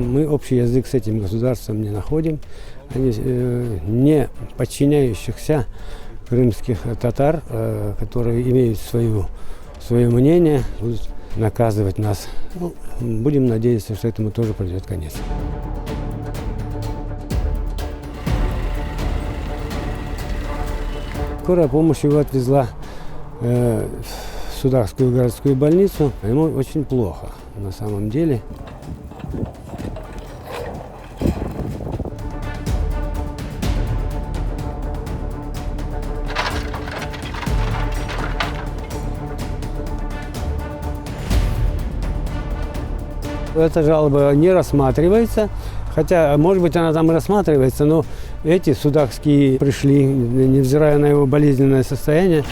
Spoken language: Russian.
государством. Мы общий язык с этим государством не находим. Они не подчиняющихся крымских татар, которые имеют свое мнение, будут наказывать нас. Ну, будем надеяться, что этому тоже придет конец. Скорая помощь его отвезла в Судакскую городскую больницу. Ему очень плохо на самом деле. Эта жалоба не рассматривается, хотя, может быть, она там и рассматривается, но эти судакские пришли, невзирая на его болезненное состояние.